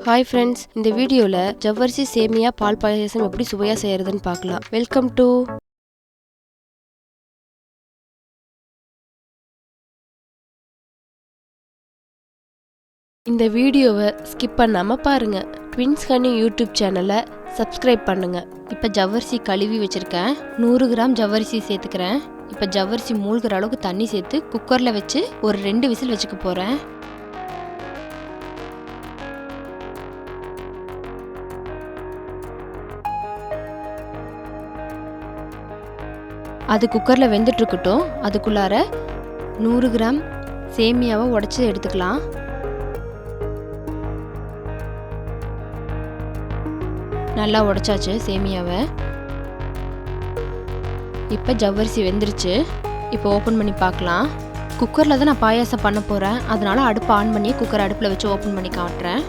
Hi friends, இந்த வீடியோவில் ஜவ்வரிசி சேமியா பால் பாயாசம் எப்படி சுவையாக செய்கிறதுன்னு பார்க்கலாம். Welcome to. இந்த வீடியோவை ஸ்கிப் பண்ணாமல் பாருங்கள். ட்வின்ஸ் ஹனி யூடியூப் சேனலை சப்ஸ்கிரைப் பண்ணுங்கள். இப்போ ஜவ்வரிசி கழுவி வச்சுருக்கேன். 100 கிராம் ஜவ்வரிசி சேர்த்துக்கிறேன். இப்போ ஜவ்வரிசி மூழ்கிற அளவுக்கு தண்ணி சேர்த்து குக்கரில் வச்சு ஒரு 2 விசில் வச்சுக்க போகிறேன். அது குக்கரில் வெந்துட்டுருக்கட்டும். அதுக்குள்ளார 100 கிராம் சேமியாவை உடச்சி எடுத்துக்கலாம். நல்லா உடச்சாச்சு சேமியாவை. இப்போ ஜவ்வரிசி வெந்துருச்சு. இப்போ ஓப்பன் பண்ணி பார்க்கலாம். குக்கரில் தான் நான் பாயாசம் பண்ண போகிறேன். அதனால் அடுப்பு ஆன் பண்ணி குக்கர் அடுப்பில் வச்சு ஓப்பன் பண்ணி காட்டுறேன்.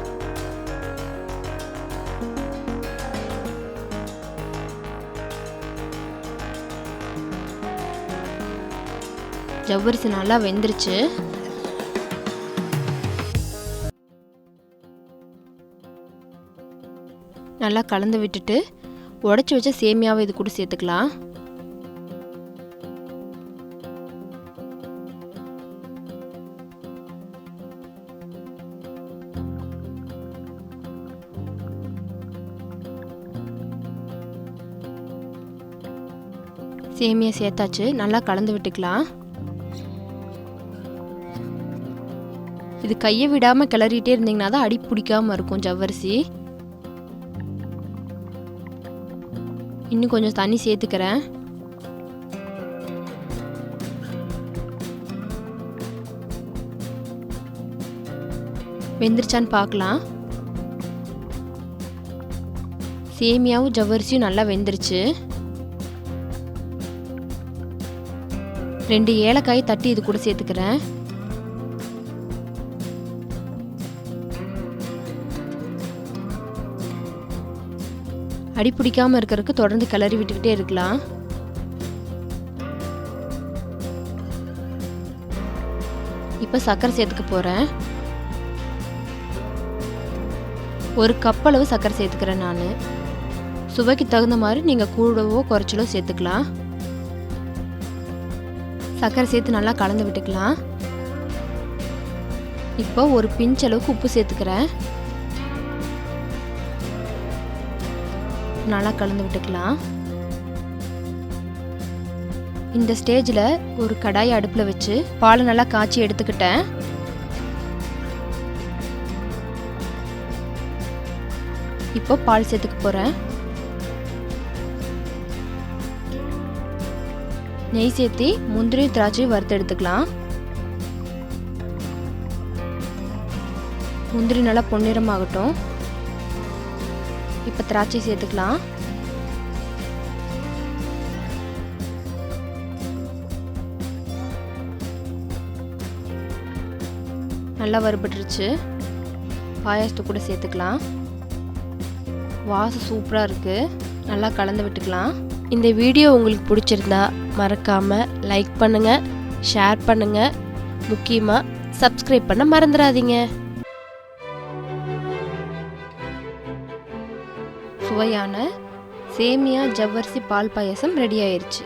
ஜவ்வரிசி நல்லா வெந்துருச்சு. நல்லா கலந்து விட்டுட்டு உடச்சி வச்ச சேமியாவை இது கூட சேர்த்துக்கலாம். சேமியா சேர்த்தாச்சு. நல்லா கலந்து விட்டுக்கலாம். இது கையை விடாமல் கிளறிட்டே இருந்தீங்கன்னா தான் அடி பிடிக்காமல் இருக்கும் ஜவ்வரிசி. இன்னும் கொஞ்சம் தண்ணி சேர்த்துக்கிறேன். வெந்துருச்சான்னு பார்க்கலாம். சேமியாவும் ஜவ்வரிசியும் நல்லா வெந்துருச்சு. 2 ஏலக்காய் தட்டி இது கூட சேர்த்துக்கிறேன். அடி பிடிக்காமல் இருக்கிறதுக்கு தொடர்ந்து கிளறி விட்டுக்கிட்டே இருக்கலாம். இப்போ சர்க்கரை சேர்த்துக்க போகிறேன். 1 கப் அளவு சர்க்கரை சேர்த்துக்கிறேன் நான். சுவைக்கு தகுந்த மாதிரி நீங்கள் கூடவோ குறைச்சலோ சேர்த்துக்கலாம். சர்க்கரை சேர்த்து நல்லா கலந்து விட்டுக்கலாம். இப்போ ஒரு பிஞ்ச் அளவுக்கு உப்பு சேர்த்துக்கிறேன். நல்லா கலந்து விட்டுக்கலாம். இந்த ஸ்டேஜில் ஒரு கடாயை அடுப்பில் வச்சு பாலை நல்லா காய்ச்சி எடுத்துக்கிட்டேன். இப்போ பால் சேர்த்துக்க போகிறேன். நெய் சேர்த்து முந்திரி திராட்சை வறுத்து எடுத்துக்கலாம். முந்திரி நல்லா பொன்னிறமாகட்டும். இப்போ திராட்சை சேர்த்துக்கலாம். நல்லா வறுபட்டுருச்சு. பாயாசத்து கூட சேர்த்துக்கலாம். வாசம் சூப்பராக இருக்குது. நல்லா கலந்து விட்டுக்கலாம். இந்த வீடியோ உங்களுக்கு பிடிச்சிருந்தா மறக்காமல் லைக் பண்ணுங்கள், ஷேர் பண்ணுங்கள், முக்கியமாக சப்ஸ்கிரைப் பண்ண மறந்துடாதீங்க. சுவையான சேமியா ஜவ்வரிசி பால் பாயாசம் ரெடி ஆயிடுச்சு.